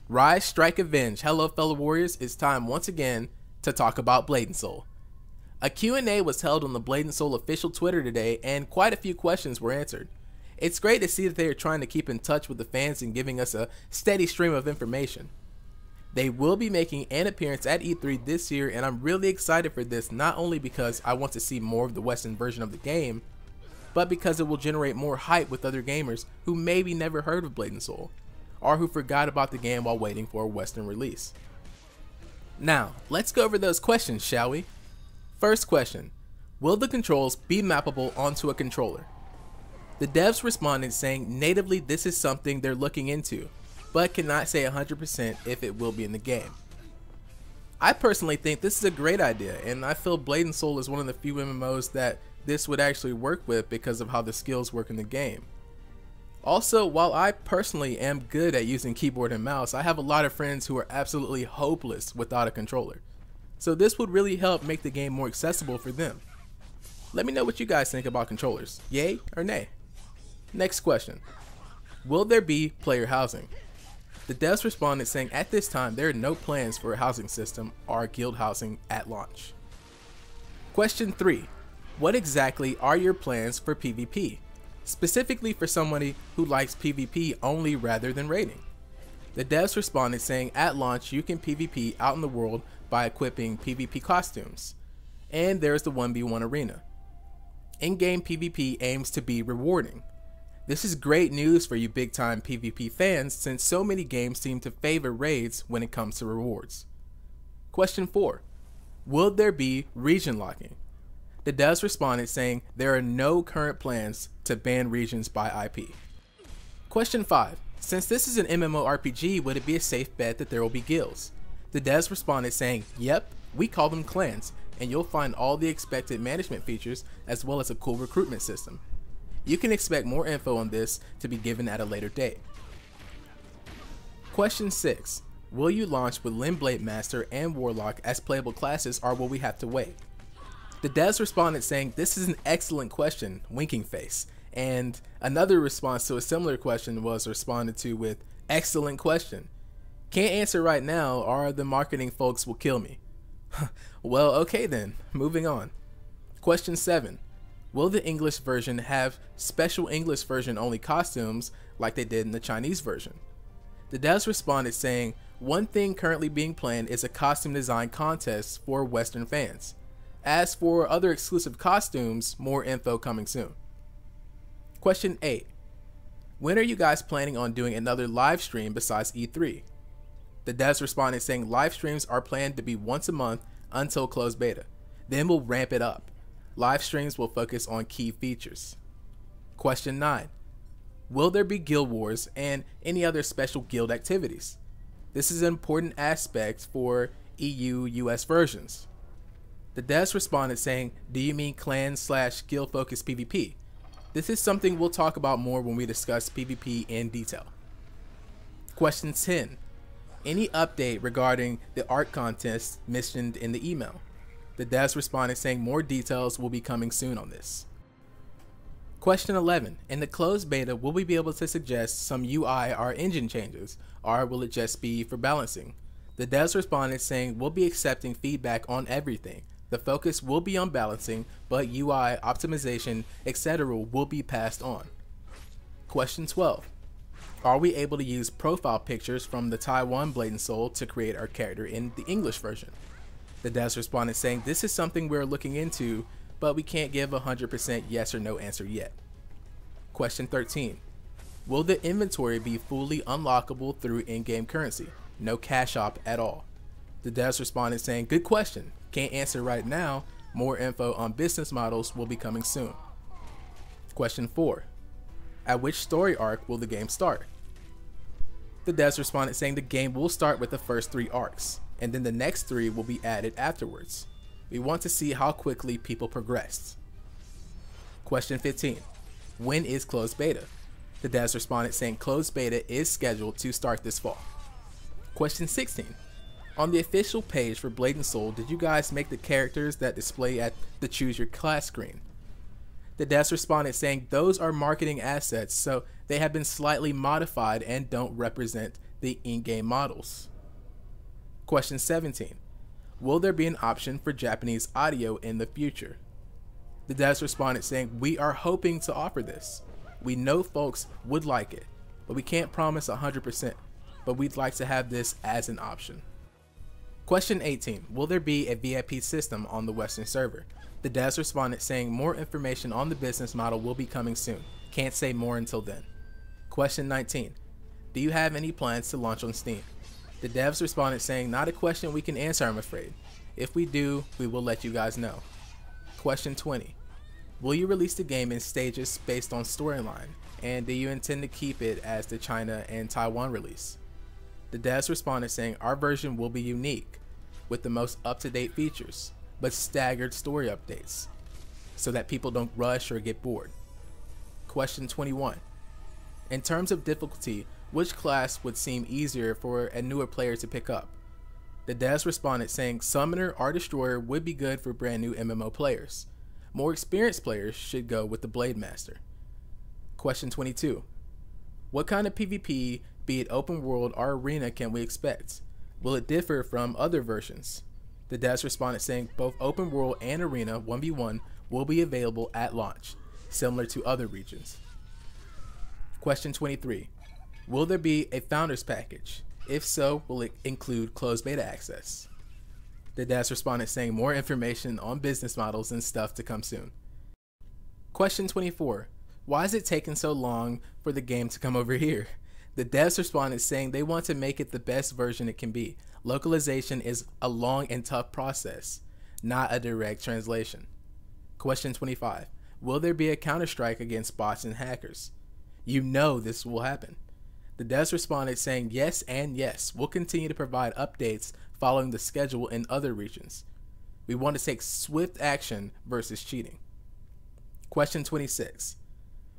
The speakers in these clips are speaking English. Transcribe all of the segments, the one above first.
Rise, strike, avenge. Hello, fellow warriors. It's time once again to talk about Blade and Soul. A Q&A was held on the Blade and Soul official Twitter today, and quite a few questions were answered. It's great to see that they are trying to keep in touch with the fans and giving us a steady stream of information. They will be making an appearance at E3 this year, and I'm really excited for this, not only because I want to see more of the Western version of the game, but because it will generate more hype with other gamers who maybe never heard of Blade and Soul, or who forgot about the game while waiting for a Western release. Now, let's go over those questions, shall we? First question, will the controls be mappable onto a controller? The devs responded saying natively this is something they're looking into, but cannot say 100% if it will be in the game. I personally think this is a great idea, and I feel Blade and Soul is one of the few MMOs that this would actually work with because of how the skills work in the game. Also, while I personally am good at using keyboard and mouse, I have a lot of friends who are absolutely hopeless without a controller. So this would really help make the game more accessible for them. Let me know what you guys think about controllers, yay or nay? Next question, will there be player housing? The devs responded saying at this time there are no plans for a housing system or guild housing at launch. Question 3, what exactly are your plans for PvP? Specifically for somebody who likes PvP only rather than raiding. The devs responded saying at launch you can PvP out in the world by equipping PvP costumes, and there's the 1v1 arena. In-game PvP aims to be rewarding. This is great news for you big time PvP fans since so many games seem to favor raids when it comes to rewards. Question 4, will there be region locking? The devs responded saying there are no current plans to ban regions by IP. Question 5. Since this is an MMORPG, would it be a safe bet that there will be guilds? The devs responded saying, yep, we call them clans, and you'll find all the expected management features as well as a cool recruitment system. You can expect more info on this to be given at a later date. Question 6. Will you launch with Limblade Master and Warlock as playable classes, or will we have to wait? The devs responded saying this is an excellent question, winking face, and another response to a similar question was responded to with excellent question. Can't answer right now or the marketing folks will kill me. Well, okay then, moving on. Question 7. Will the English version have special English version only costumes like they did in the Chinese version? The devs responded saying one thing currently being planned is a costume design contest for Western fans. As for other exclusive costumes, more info coming soon. Question 8. When are you guys planning on doing another live stream besides E3? The devs responded saying live streams are planned to be once a month until closed beta. Then we'll ramp it up. Live streams will focus on key features. Question 9. Will there be guild wars and any other special guild activities? This is an important aspect for EU-US versions. The devs responded saying, do you mean clan/guild focused PvP? This is something we'll talk about more when we discuss PvP in detail. Question 10. Any update regarding the art contest mentioned in the email? The devs responded saying more details will be coming soon on this. Question 11. In the closed beta, will we be able to suggest some UI or engine changes, or will it just be for balancing? The devs responded saying we'll be accepting feedback on everything. The focus will be on balancing, but UI, optimization, etc. will be passed on. Question 12. Are we able to use profile pictures from the Taiwan Blade and Soul to create our character in the English version? The devs responded saying this is something we're looking into, but we can't give a 100% yes or no answer yet. Question 13. Will the inventory be fully unlockable through in-game currency? No cash op at all. The devs responded saying good question. Can't answer right now, more info on business models will be coming soon. Question 4. At which story arc will the game start? The devs responded saying the game will start with the first 3 arcs, and then the next 3 will be added afterwards. We want to see how quickly people progress. Question 15. When is closed beta? The devs responded saying closed beta is scheduled to start this fall. Question 16. On the official page for Blade and Soul, did you guys make the characters that display at the choose your class screen? The devs responded saying those are marketing assets, so they have been slightly modified and don't represent the in-game models. Question 17. Will there be an option for Japanese audio in the future? The devs responded saying, we are hoping to offer this. We know folks would like it, but we can't promise 100%, but we'd like to have this as an option. Question 18. Will there be a VIP system on the Western server? The devs responded saying more information on the business model will be coming soon. Can't say more until then. Question 19. Do you have any plans to launch on Steam? The devs responded saying not a question we can answer, I'm afraid. If we do, we will let you guys know. Question 20. Will you release the game in stages based on storyline? And do you intend to keep it as the China and Taiwan release? The devs responded saying our version will be unique with the most up-to-date features, but staggered story updates so that people don't rush or get bored. Question 21. In terms of difficulty, which class would seem easier for a newer player to pick up? The devs responded saying Summoner or Destroyer would be good for brand new MMO players. More experienced players should go with the Blade Master. Question 22. What kind of PvP, be it open world or arena, can we expect? Will it differ from other versions? The devs responded saying both open world and arena 1v1 will be available at launch, similar to other regions. Question 23. Will there be a Founders Package? If so, will it include closed beta access? The devs responded saying more information on business models and stuff to come soon. Question 24. Why is it taking so long for the game to come over here? The devs responded saying they want to make it the best version it can be. Localization is a long and tough process, not a direct translation. Question 25. Will there be a counter-strike against bots and hackers? You know this will happen. The devs responded saying yes and yes. We'll continue to provide updates following the schedule in other regions. We want to take swift action versus cheating. Question 26.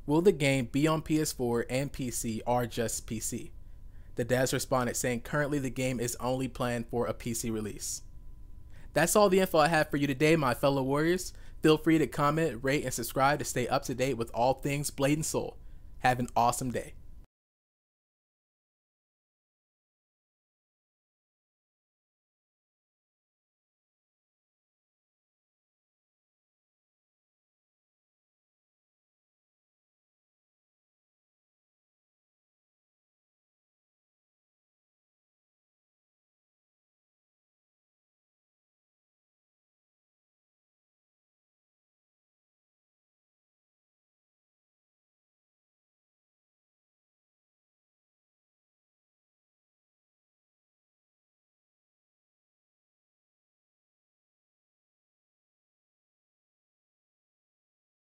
Will the game be on PS4 and PC or just PC? The devs responded saying currently the game is only planned for a PC release. That's all the info I have for you today, my fellow warriors. Feel free to comment, rate, and subscribe to stay up to date with all things Blade and Soul. Have an awesome day.